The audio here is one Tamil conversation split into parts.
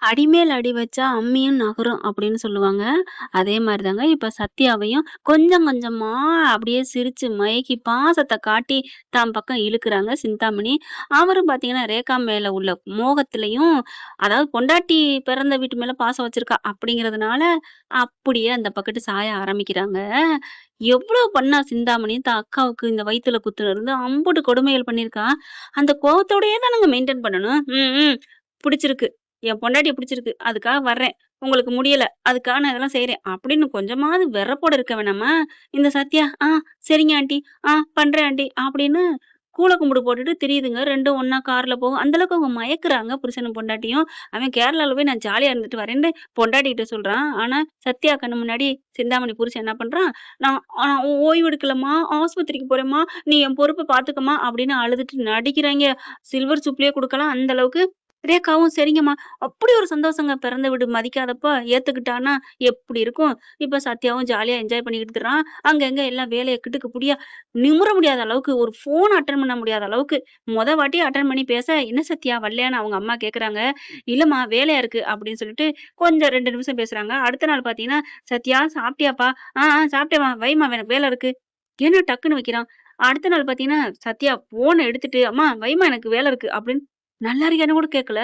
"அடிமேல் அடி வச்சா அம்மியும் நகரும்" அப்படின்னு சொல்லுவாங்க. அதே மாரி தாங்க இப்ப சத்யாவையும் கொஞ்சம் கொஞ்சமா அப்படியே சிரிச்சு மயக்கி பாசத்த காட்டி தான் பக்கம் இழுக்குறாங்க சிந்தாமணி. அவரும் பார்த்தீங்கன்னா, ரேகா மேல உள்ள மோகத்திலயும் அதாவது பொண்டாட்டி பிறந்த வீட்டு மேல பாசம் வச்சிருக்கா அப்படிங்கிறதுனால, அப்படியே அந்த பக்கட்டு சாய ஆரம்பிக்கிறாங்க. எவ்வளோ பண்ணா சிந்தாமணி தான் அக்காவுக்கு இந்த வயித்துல குத்துனதுலருந்து அம்புட்டு கொடுமைகள் பண்ணியிருக்கா. அந்த கோவத்தோடயே தானங்க மெயின்டெயின் பண்ணணும். ம், ம். புடிச்சிருக்கு. என் பொண்டாட்டிய புடிச்சிருக்கு. அதுக்காக வர்றேன். உங்களுக்கு முடியல. அதுக்காக நான் இதெல்லாம் செய்றேன். அப்படின்னு கொஞ்சமாவது வெறப்போட இருக்க வேணாமா? இந்த சத்யா, சரிங்க ஆன்ட்டி. பண்றேன் ஆன்ட்டி" அப்படின்னு கூல கும்பிடு போட்டுட்டு திரியுதுங்க. 2ம் ஒண்ணா கார்ல போகும். அந்த அளவுக்கு அவங்க மயக்குறாங்க புருஷனும் பொண்டாட்டியும். அவன் கேரளால போய் நான் ஜாலியா இருந்துட்டு வரேன்னு பொண்டாட்டிகிட்ட சொல்றான். ஆனா சத்யா கண்ணு முன்னாடி சிந்தாமணி புருஷன் என்ன பண்றான், "நான் ஓய்வு எடுக்கலம்மா, ஆஸ்பத்திரிக்கு போறேன்ம்மா, நீ என் பொறுப்ப பார்த்துக்கம்மா" அப்படின்னு அழுதுட்டு நடிக்கிறாய்ங்க. சில்வர் ஜூப்ளியே குடுக்கலாம். அந்த அளவுக்கு ரேகாவும் சரிங்கம்மா. அப்படி ஒரு சந்தோஷங்க. பிறந்த வீடு மதிக்காதப்ப ஏத்துக்கிட்டான்னா எப்படி இருக்கும்? இப்ப சத்யாவும் ஜாலியா என்ஜாய் பண்ணிக்கிட்டு திரிறான். அங்கங்க எல்லாம் வேலைய கிடுக்கு புடியா நிமிர முடியாத அளவுக்கு, ஒரு ஃபோன் அட்டெண்ட் பண்ண முடியாத அளவுக்கு, வாட்டி அட்டெண்ட் பண்ணி பேச, "என்ன சத்யா வரலையான்னு?" அவங்க அம்மா கேட்கறாங்க. "இல்லம்மா வேலையா இருக்கு" அப்படின்னு சொல்லிட்டு கொஞ்சம் 2 நிமிஷம் பேசுறாங்க. அடுத்த நாள் பார்த்தீங்கன்னா, "சத்யா சாப்பிட்டியாப்பா?" சாப்பிட்டேன்ம்மா. வைம்மா எனக்கு வேலை இருக்கு." என்ன டக்குன்னு வைக்கிறான். அடுத்த நாள் பார்த்தீங்கன்னா, சத்யா ஃபோன எடுத்துட்டு, "அம்மா வைம்மா எனக்கு வேலை இருக்கு" அப்படின்னு நல்லா இருக்கியான்னு கூட கேட்கல.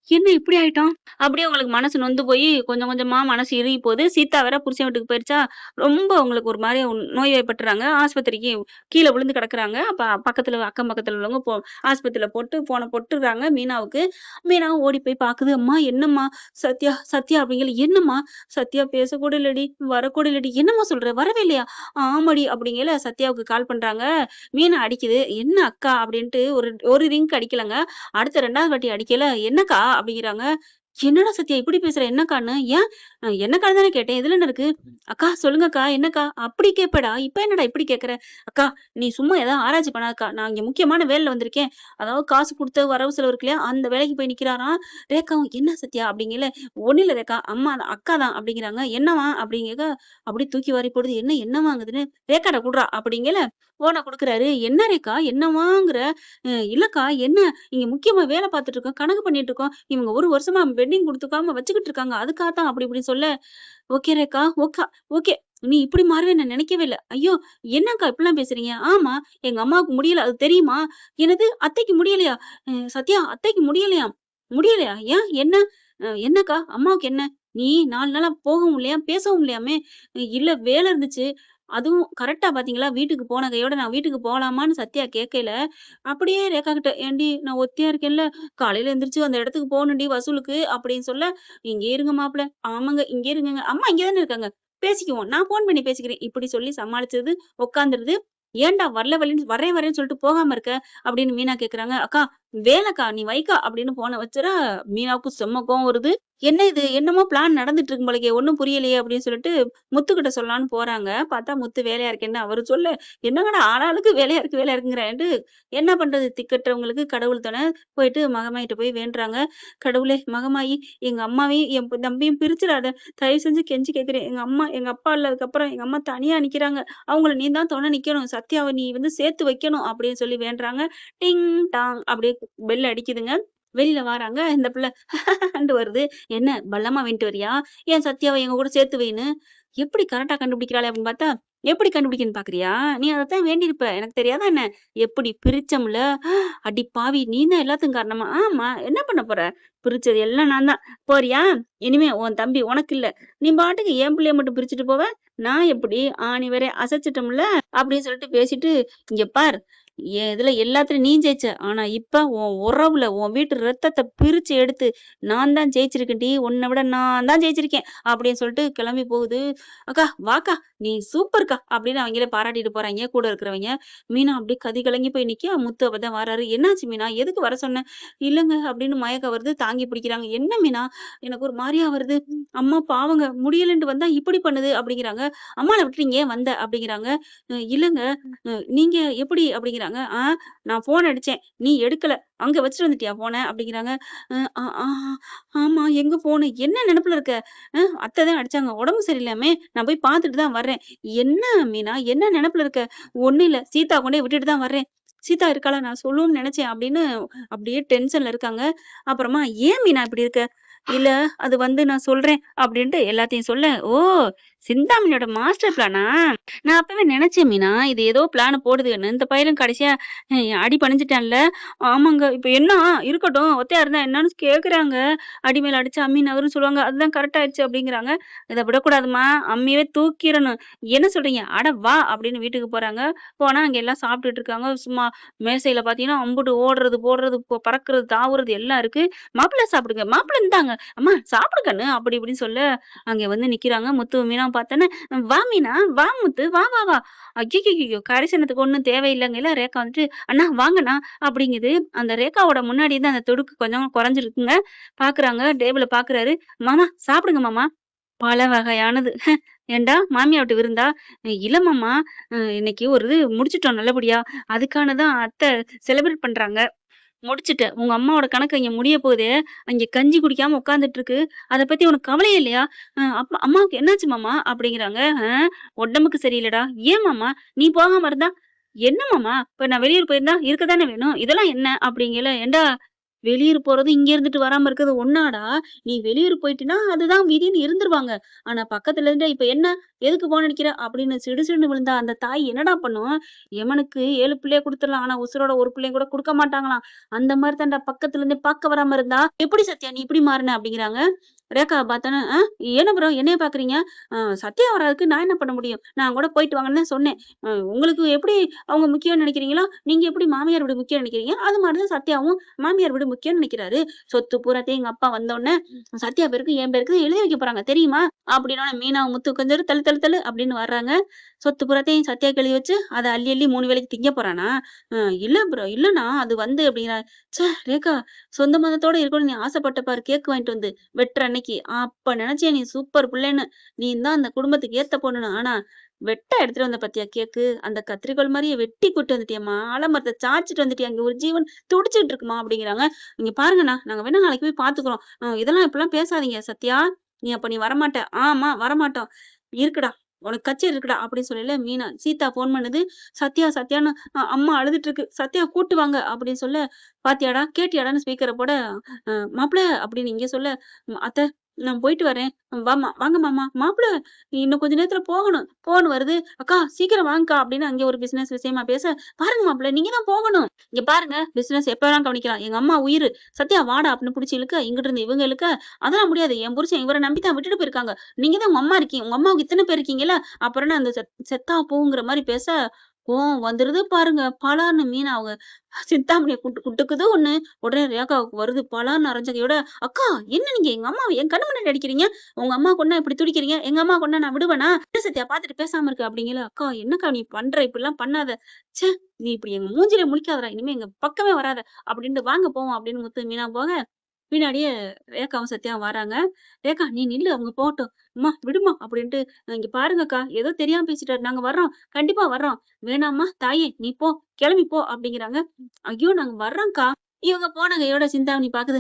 என்ன இப்படி ஆயிட்டான்? அப்படியே அவங்களுக்கு மனசு நொந்து போயி கொஞ்சம் கொஞ்சமா மனசு இறுகி போகுது. சீதா வேற புருஷன் வீட்டுக்கு போயிருச்சா, ரொம்ப அவங்களுக்கு ஒரு மாரி நோய்வாய்ப்பட்டுறாங்க. ஆஸ்பத்திரிக்கு கீழ விழுந்து கிடக்குறாங்க. அப்ப பக்கத்துல அக்கம் பக்கத்துல உள்ளவங்க ஆஸ்பத்திரியில போட்டு ஃபோன போட்டுர்றாங்க மீனாவுக்கு. மீனாவும் ஓடி போய் பாக்குது. "அம்மா என்னம்மா?" "சத்யா, சத்யா" அப்படிங்கல. "என்னம்மா?" "சத்யா பேசக்கூட இல்லடி, வரக்கூட இல்லடி." "என்னம்மா சொல்ற? வரவே இல்லையா?" "ஆமாடி" அப்படிங்கல சத்யாவுக்கு கால் பண்றாங்க. மீனா அடிக்குது. "என்ன அக்கா?" அப்படின்ட்டு ஒரு ஒரு ரிங் அடிக்கலங்க. அடுத்த 2வது வாட்டி அடிக்கையில, "என்னக்கா?" அப்படிங்கிறாங்க. "என்னடா சத்யா இப்படி பேசுற? என்னக்கான்னு?" "ஏன்? என்னக்கான்னு தானே கேட்டேன். இதுல என்ன இருக்கு?" "அக்கா சொல்லுங்கக்கா, என்னக்கா?" "அப்படி கேட்பேடா, இப்ப என்னடா இப்படி கேட்கற?" "அக்கா நீ சும்மா ஏதாவது ஆராய்ச்சி பண்ணாதக்கா. நான் இங்க முக்கியமான வேலைல வந்திருக்கேன். அதாவது காசு குடுத்து வரவு செலவு இருக்கு இல்லையா, அந்த வேலைக்கு போய் நிக்கிறாராம்." ரேகாவும், "என்ன சத்யா?" அப்படிங்கல. "ஒண்ணும் இல்ல ரேகா, அம்மா தான் அக்கா தான்" அப்படிங்கிறாங்க. "என்னவா?" அப்படிங்கக, அப்படியே தூக்கி வாரி போடுது. "என்ன என்னவாங்குதுன்னு?" "ரேகாட்ட குட்றா" அப்படிங்கல. ஃபோன குடுக்குறாரு. "என்ன ரேகா என்னவாங்குற?" இல்லக்கா என்ன இங்க முக்கியமா வேலை பார்த்துட்டு இருக்கோம். கணக்கு பண்ணிட்டு இருக்கோம். இவங்க 1 வருஷமா பெண்டிங் குடுத்துக்காம வச்சுக்கிட்டு இருக்காங்க. அதுக்காக தான்" அப்படி இப்படின்னு சொல்ல, "ஓகே ரேகா, ஓகே. நீ இப்படி மாறுவேன்னு நான் நினைக்கவே இல்ல." "ஐயோ! என்னக்கா இப்படிலாம் பேசுறீங்க?" "ஆமா, எங்க அம்மாவுக்கு முடியல. அது தெரியுமா?" "என்னது அத்தைக்கு முடியலையா?" சத்யா அத்தைக்கு முடியலையாம்." "முடியலையா? ஏன்? என்ன?" என்னக்கா? அம்மாவுக்கு என்ன?" "நீ 4 நாளா போகவும் இல்லையாம், பேசவும் இல்லையாமே?" "இல்ல வேலை இருந்துச்சு." அதுவும் கரெக்ட்டா பார்த்தீங்களா, வீட்டுக்கு போன கையோட நான் வீட்டுக்கு போலாமான்னு சத்யா கேட்கையில, அப்படியே ரேகா கிட்ட, "ஏன்டி நான் ஒத்தையா இருக்கேன்ல, காலையில எந்திரிச்சு அந்த இடத்துக்கு போகணும்டி வசூலுக்கு" அப்படின்னு சொல்ல, "இங்கே இருங்க மாப்பிள." "ஆமாங்க, இங்கே இருங்கங்க." "அம்மா இங்க தானே இருக்காங்க. பேசிக்குவோம். நான் ஃபோன் பண்ணி பேசிக்கிறேன்." இப்படி சொல்லி சமாளிச்சது உட்காந்துருது. "ஏன்டா வரல வரேன்னு வரேன் வரேன்னு சொல்லிட்டு போகாம இருக்க?" அப்படின்னு மீனா கேட்கறாங்க. "அக்கா வேலைக்கா, நீ வைக்கா" அப்படின்னு ஃபோன வச்சுறா. மீனாவுக்கு செம்ம கோவம் வருது. "என்ன இது? என்னமோ பிளான் நடந்துட்டு இருக்கும் போலயே, ஒண்ணும் புரியலையே" அப்படின்னு சொல்லிட்டு முத்துக்கிட்ட சொல்லலான்னு போறாங்க. பார்த்தா முத்து வேலையா இருக்கேன்னு அவரு சொல்ல, "என்னங்கடா ஆளாளுக்கு வேலையா இருக்கு, வேலையா இருக்குங்கிறேன்ட்டு" என்ன பண்றது? திக்கற்றவங்களுக்கு கடவுள் துணை. போயிட்டு மகமாயிட்ட போய் வேண்டுறாங்க. "கடவுளே! மகமாயி எங்க அம்மாவையும், என் தம்பியும் பிரிச்சுறாத. தயவு செஞ்சு கெஞ்சி கேட்கிறேன். எங்க அப்பா இல்லாததுக்கப்புறம் எங்க அம்மா தனியா நிக்கிறாங்க. அவங்கள நீ தான் துணை நிக்கணும். சத்யாவ நீ சேர்த்து வைக்கணும்" அப்படின்னு சொல்லி வேண்டுறாங்க. டிங் டாங் அப்படியே பெல் அடிக்குதுங்க. வெளியில வாராங்க. இந்த பிள்ளை வருது. "என்ன பல்லமா வாங்கிட்டு வரியா? ஏன் சத்யாவ எங்க கூட சேர்த்து வைன்னு." எப்படி கரெக்ட்டா கண்டுபிடிக்கிறாளே அப்படின்னு பார்த்தா, எப்படி கண்டுபிடிக்கன்னு பார்க்குறியா? நீ அதத்தான் வேண்டியிருப்ப. எனக்கு தெரியாதா என்ன? எப்படி பிரிச்சோம்ல. அடி பாவி! நீ தான் எல்லாத்துக்கும் காரணமா? ஆமா. என்ன பண்ண போற? பிரிச்சது எல்லாம் நான் தான். போறியா? இனிமே உன் தம்பி உனக்கு இல்ல. நீ பாட்டுக்கு என் பிள்ளைய மட்டும் பிரிச்சுட்டு போவ. நான் எப்படி? ஆணி வேற அசைச்சுட்டோம்ல. அப்படின்னு சொல்லிட்டு பேசிட்டு, இங்க பார். என் இதுல எல்லாத்துலயும் நீ ஜெயிச்ச. ஆனா இப்ப உன் உறவுல உன் வீட்டு ரத்தத்த பிரிச்சு எடுத்து நான் தான் ஜெயிச்சிருக்கேன்டி. உன்ன விட நான் தான் ஜெயிச்சிருக்கேன். அப்படின்னு சொல்லிட்டு கிளம்பி போகுது. "அக்கா வாக்கா, நீ சூப்பர்க்கா" அப்படின்னு அவங்கள பாராட்டிட்டு போறாய்ங்க கூட இருக்கிறவங்க. மீனா அப்படியே கதி கலங்கி போய் நிக்கா. முத்து அப்பதான் வாராரு. "என்னாச்சு மீனா? எதுக்கு வர சொன்ன?" "இல்லங்க" அப்படின்னு மயக்கம் வருது. தாங்கி பிடிக்கிறாங்க. "என்ன மீனா? எனக்கு ஒரு மாரியா வருது. அம்மா பாவங்க முடியலன்ட்டு வந்தா இப்படி பண்ணுது" அப்படிங்கிறாங்க. "அம்மாள விட்டுட்டு இங்க ஏன் வந்த?" அப்படிங்கிறாங்க. இல்லங்க நீங்க எப்படி?" அப்படிங்கிறாங்க. நான் ஃபோன் அடிச்சேன். நீ எடுக்கல. அங்க வச்சுட்டு வந்துட்டியா ஃபோன?" அப்படிங்கிறாங்க. "அ ஆ ஆ ஆமா. எங்க ஃபோனு? என்ன நெனப்புல இருக்க? அத்தை தான் அடிச்சாங்க. உடம்பு சரியில்லையாமே. நான் போய் பார்த்துட்டு தான் வர்றேன்." "என்ன மீனா? என்ன நெனப்புல இருக்க?" "ஒண்ணும் இல்ல. சீதா கொண்டோய் விட்டுட்டு தான் வர்றேன்." "சீதா இருக்காளா? நான் சொல்லணும்னு நெனச்சேன்." அப்படின்னு அப்படியே டென்ஷன்ல இருக்காங்க. அப்புறமா, "ஏன் மீனா இப்படி இருக்க?" இல்ல அது வந்து நான் சொல்றேன் அப்படின்ட்டு எல்லாத்தையும் சொல்ல, ஓ! சிந்தாமணியோட மாஸ்டர் பிளானா? நான் அப்பவே நெனச்சேன் மீனா, இது ஏதோ பிளான் போடுதுன்னு. இந்த பையலும் கடைசியா அடி பணிஞ்சுட்டான்ல. ஆமாங்க. இப்ப என்ன? இருக்கட்டும். ஒத்தையா இருந்தா என்னன்னு கேக்குறாங்க. அடி மேல அடிச்சா அம்மி நகரும்னு சொல்லுவாங்க. அதுதான் கரெக்ட் ஆயிடுச்சு அப்படிங்கிறாங்க. இத விடக்கூடாதும்மா. அம்மியவே தூக்கிறணும். என்ன சொல்றீங்க? அட வா! அப்படின்னு வீட்டுக்கு போறாங்க. போனா அங்க எல்லாம் சாப்பிட்டுட்டு இருக்காங்க. சும்மா மேசையில பார்த்தீங்கன்னா, அம்புட்டு ஓடுறது, போடுறது, பறக்குறது, தாவுறது எல்லாம் இருக்கு. "மாப்பிள சாப்பிடுங்க. மாப்பிள இந்தாங்க. அம்மா சாப்பிடு கண்ணு" அப்படி இப்படின்னு சொல்ல, அங்க வந்து நிக்கிறாங்க. முத்து, மீனா பார்த்தோன்னே, "வா மீனா, வா முத்து, வா வா வா." ஐய்யய்யய்யோ! கரிசனத்துக்கு ஒண்ணும் தேவையில்லங்கையில ரேகா வந்துட்டு, "அண்ணா வாங்கண்ணா" அப்படிங்குது. அந்த ரேகாவோட முன்னாடி இருந்து அந்த துடுக்கு கொஞ்சம் குறைஞ்சிருக்குங்க. பார்க்குறாங்க. டேபிள பார்க்குறாரு. "மாமா சாப்பிடுங்க மாமா." பல வகையானது. "ஏன்டா மாமியா வீட்டு விருந்தா?" "இல்ல மாமா, இன்னைக்கு ஒரு இது முடிச்சுட்டோம் நல்லபடியா. அதுக்கான தான் அத்தை செலிப்ரேட் பண்றாங்க." முடிச்சுட்டேன். உங்க அம்மாவோட கணக்கு இங்க முடிய போகுது. அங்க கஞ்சி குடிக்காம உட்கார்ந்துட்டு இருக்கு. அத பத்தி உனக்கு கவலையே இல்லையா? அப்பா அம்மாவுக்கு என்னாச்சு மாமா? அப்படிங்கிறாங்க. உடம்புக்கு சரியில்லடா. ஏன் மாமா? நீ போகாம இருந்தா? என்ன மாமா? இப்ப நான் வெளியூர் போயிருந்தா இருக்க தானே வேணும். இதெல்லாம் என்ன? அப்படிங்கல. ஏன்டா வெளியூர் போறது இங்க இருந்துட்டு வராம இருக்கிறது ஒண்ணாடா? நீ வெளியூர் போயிட்டின்னா அதுதான் விதின்னு இருந்துருவாங்க. ஆனா பக்கத்துல இருந்தே இப்ப என்ன? எதுக்கு ஃபோன் அடிக்கிற? அப்படின்னு சிடுசிடுன்னு விழுந்தா அந்த தாய் என்னடா பண்ணும்? எமனுக்கு 7 பிள்ளைய குடுத்துறலாம். ஆனா உசுரோட ஒரு பிள்ளைய கூட குடுக்க மாட்டாங்களாம். அந்த மாரி தான்டா பக்கத்துல இருந்தே பார்க்க வராம இருந்தா, "எப்படி சத்யா நீ இப்படி மாறுன?" அப்படிங்கிறாங்க. ரேகாவ பார்த்தோன்னே, என்ன ப்ரோ என்னைய பார்க்குறீங்க? சத்யா வராததுக்கு நான் என்ன பண்ண முடியும்? நான் கூட போயிட்டு வாங்கன்னு தான் சொன்னேன். உங்களுக்கு எப்படி அவங்க முக்கியம்னு நெனைக்கிறீங்களோ, நீங்க எப்படி மாமியார் வீடு முக்கியம்னு நெனைக்கிறீங்க, அது மாரி தான் சத்யாவும் மாமியார் வீடு முக்கியம்னு நெனைக்கிறாரு. சொத்து பூராத்தையும் எங்க அப்பா வந்தோனே, சத்யா பேருக்கு என் பேருக்கு தான் எழுதி வைக்க போறாங்க தெரியுமா? அப்படின்னோனே மீனாவும் முத்து கொஞ்சம் இரு, தள்ளு தள்ளு தள்ளு அப்படின்னு வர்றாங்க. சொத்து பூராத்தையும் சத்யாக்கு எழுதி வச்சு, அத அள்ளி அள்ளி 3 வேளைக்கு திங்க போறானா? அ இல்ல ப்ரோ இல்லண்ணா அது வந்து அப்படிங்கிறாரு. ரேகா சொந்த பந்தத்தோட இருக்கணும்னு நீ ஆசைப்பட்ட பாரு கேக் வாங்கிட்டு வந்து. வெட்டுற அன்னைக்கு. அப்ப நெனச்சேன் நீ சூப்பர் புள்ளன்னு. நீ தான் அந்த குடும்பத்துக்கு ஏத்த பொண்ணுன்னு. ஆனா, வெட்ட எடுத்துட்டு வந்த பாத்தியா கேக்கு? அந்த கத்திரிக்கோல் மாரியே வெட்டி கூட்டு வந்துட்டியேம்மா! ஆலமரத்த சாய்ச்சுட்டு வந்துட்டியா? அங்க ஒரு ஜீவன் துடிச்சுட்டு இருக்குமா! அப்டிங்கிறாங்க. இங்க பாருங்கண்ணா, நாங்க வேணா நாளைக்கு போய் பாத்துக்குறோம். இதெல்லாம் இப்படிலாம் பேசாதீங்க சத்யா. நீ வரமாட்ட. ஆமா வரமாட்டோம். இருக்குடா. உனக்கு கச்சேரி இருக்குடா அப்படின்னு சொல்லல மீனா சீதா ஃபோன் பண்ணுது. சத்யான்னு அம்மா அழுதுட்டு இருக்கு. சத்யா கூட்டு வாங்க அப்படின்னு சொல்ல, பாத்தியாடா? கேட்டியாடான்னு ஸ்பீக்கர போட, மாப்பிள அப்படின்னு இங்க சொல்ல, அத்த நான் போயிட்டு வரேன். வாங்க மாமா. மாப்பிள இன்னும் கொஞ்ச நேரத்துல போகணும். ஃபோன் வருது. அக்கா சீக்கிரம் வாங்கக்கா அப்படின்னு அங்கே ஒரு பிசினஸ் விஷயமா பேச, பாருங்க மாப்பிள நீங்க தான் போகணும். இங்க பாருங்க பிசினஸ் எப்ப வேணாலும் கவனிக்கலாம். எங்க அம்மா உயிரு. சத்யா வாடா அப்படின்னு புடிச்சு இழுக்க, இங்கிட்டு இருந்து இவங்க இழுக்க, அதெல்லாம் முடியாது. என் புருஷன் இவர நம்பி தான் விட்டுட்டு போயிருக்காங்க. நீங்க தான் உங்க அம்மா இருக்கீங்க. உங்க அம்மாவுக்கு இத்தன பேர் இருக்கீங்கல்ல. அப்புறம் என்ன அந்த செத்தா போங்கிற மாரி பேச, கோவம் வந்துருது பாருங்க. பலார்ன்னு மீனா அவங்க சிந்தாமணிய குட்டுக்குது ஒண்ணு. உடனே ரேகாவுக்கு வருது. பலார்ன்னு அரைஞ்ச கையோட, "அக்கா என்ன நீங்க எங்க அம்மாவ என் கண்ணு முன்னாடி அடிக்கிறீங்க? உங்க அம்மா கொன்னா இப்படி துடிக்கிறீங்க. எங்க அம்மா கொன்னா நான் விடுவேனா? என்ன சத்யா பார்த்துட்டு பேசாம இருக்க" அப்படிங்கல. "அக்கா என்னக்கா நீ பண்ற? இப்படிலாம் பண்ணாத. ச்சே! நீ இப்படி எங்க மூஞ்சிலே முழிக்காதடா. இனிமே எங்க பக்கமே வராத" அப்படின்ட்டு வாங்க போவோம் அப்படின்னு முத்து மீனா போக, பின்னாடியே ரேகாவும் சத்யாவும் வராங்க. "ரேகா நீ நில்லு அவங்க போகட்டும். அம்மா விடும்மா" அப்படின்ட்டு, "இங்க பாருங்கக்கா ஏதோ தெரியாம பேசிட்டாரு. நாங்க வர்றோம். கண்டிப்பா வர்றோம்." "வேணாம்மா தாயே நீ போ. கிளம்பி போ" அப்படிங்கிறாங்க. "ஐயோ! நாங்க வர்றோம்க்கா." இவங்க போன கையோட சிந்தாமணி பாக்குது.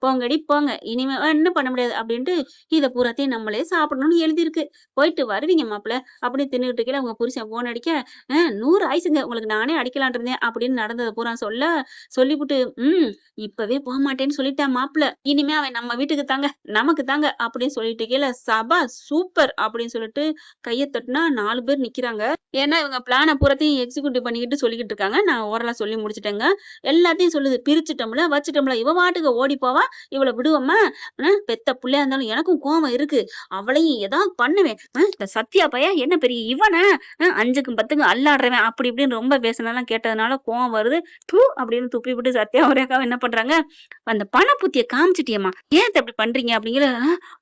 போங்கடி போங்க. இனிமே ஒண்ணும் பண்ண முடியாது அப்படின்ட்டு, இத பூராத்தையும் நம்மளே சாப்பிடணும்னு எழுதியிருக்கு. போயிட்டு வருவீங்க மாப்பிள அப்படின்னு தின்னுட்டு இருக்கையில அவங்க புருஷன் ஃபோன் அடிக்க, 100 ஆயுசுங்க உங்களுக்கு நானே அடிக்கலாம்ன்னு இருந்தேன்" அப்படின்னு நடந்தத பூரா சொல்ல, சொல்லிப்புட்டு, இப்பவே போமாட்டேன்னு சொல்லிட்டான் மாப்பிள. இனிமே அவன் நம்ம வீட்டுக்கு தாங்க, நமக்கு தாங்க அப்படின்னு சொல்லிட்டு இருக்கையில, "சபாஸ் சூப்பர்" அப்படின்னு சொல்லிட்டு கைய தட்டுனா 4 பேர் நிக்கிறாங்க. ஏன்னா இவங்க பிளான பூராத்தையும் எக்ஸிக்யூட்டிவ் பண்ணிக்கிட்டு சொல்லிக்கிட்டு இருக்காங்க. நான் ஓரலா சொல்லி முடிச்சுட்டேங்க. எல்லாத்தையும் சொல்லுது. பிரிச்சுட்டோம்ல, வச்சுட்டோம்ல. இவ பாட்டுக்கு ஓடி போவா. இவள விடுவோமா? பெத்த புள்ளையா இருந்தாலும் எனக்கும் கோவம் இருக்கு. அவளையும் ஏதாவது பண்ணுவேன். இந்த சத்யா பையன் என்ன பெரிய இவனா? 5க்கும் 10க்கும் அல்லாடுறவன். அப்படி இப்படின்னு ரொம்ப பேசுனதெல்லாம் கேட்டதுனால கோவம் வருது. ப்பு அப்படின்னு துப்பிவிட்டு சத்யாவும் ரேகாவும் என்ன பண்றாங்க? அந்த பணப்புத்திய காமிச்சுட்டியேம்மா. ஏன் அத்த இப்படி பண்றீங்க? அப்படிங்கிற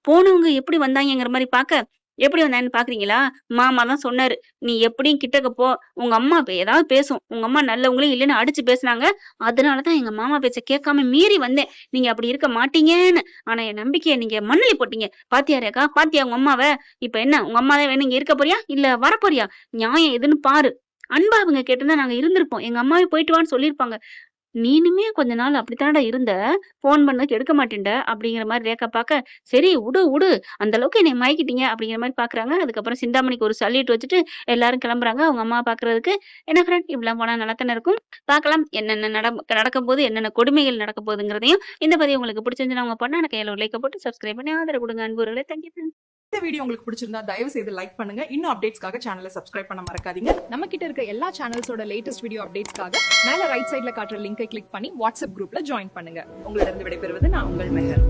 போனவங்க எப்படி வந்தாங்கங்கிற மாரி பாக்க, எப்படி வந்தாங்கன்னு பாக்குறீங்களா? மாமா தான் சொன்னாரு. நீ எப்படியும் கிட்டக்க போ. உங்க அம்மா ஏதாவது பேசும். உங்க அம்மா நல்லவங்களே இல்லன்னு அடிச்சு பேசுனாங்க. அதனால தான் எங்க மாமா பேச்ச கேட்காம மீறி வந்தேன். நீங்க அப்படி இருக்க மாட்டீங்கன்னு. ஆனா என் நம்பிக்கைய நீங்க மண்ணுல போட்டீங்க. பாத்தியா ரேகா? பாத்தியா உங்க அம்மாவ? இப்ப என்ன உங்க அம்மா தான் வேணும் இங்க இருக்க போறியா? இல்ல வரப்போறியா? நியாயம் எதுன்னு பாரு. அன்பா அவங்க கேட்டிருந்தா நாங்க இருந்திருப்போம். எங்க அம்மாவே போயிட்டு வான்னு சொல்லியிருப்பாங்க. நீனுமே கொஞ்ச நாள் அப்படித்தானடா இருந்த. ஃபோன் பண்ணதுக்கு எடுக்க மாட்டேன்ட அப்படிங்கிற மாரி ரேகா பாக்க, சரி உடு உடு. அந்த அளவுக்கு என்னைய மயக்கிட்டீங்க அப்படிங்கிற மாரி பாக்குறாங்க. அதுக்கப்புறம் சிந்தாமணிக்கு ஒரு சல்யூட் வச்சுட்டு எல்லாரும் கிளம்புறாங்க. அவங்க அம்மாவ பாக்குறதுக்கு. என்ன ஃப்ரெண்ட் இப்படிலாம் போனா நல்லா தானே இருக்கும். பார்க்கலாம் என்னென்ன நடக்கப்போது, என்னென்ன கொடுமைகள் நடக்க போகுதுங்கிறதையும். இந்த பதிவு உங்களுக்கு பிடிச்சிருந்துச்சுன்னா உங்க பொண்ணான கையில ஒரு லைக்க போட்டு சப்ஸ்கிரைப் பண்ணி ஆதரவு குடுங்க அன்புறவுகளே. Thank you friends. இந்த வீடியோ உங்களுக்கு பிடிச்சிருந்தா தயவு செய்து லைக் பண்ணுங்க. இன்னும் அப்டேட்ஸ்க்காக சேனலை சப்ஸ்கிரைப் பண்ண மறக்காதீங்க. நம்ம கிட்ட இருக்க எல்லா சேனல்ஸோட லேட்டஸ்ட் வீடியோ அப்டேட்ஸ்க்காக மேல ரைட் சைடுல காட்டுற லிங்கை கிளிக் பண்ணி வாட்ஸ்அப் குரூப்ல ஜாயின் பண்ணுங்க. உங்களிடம் விடைபெறுவது நான் உங்கள் மெஹர்.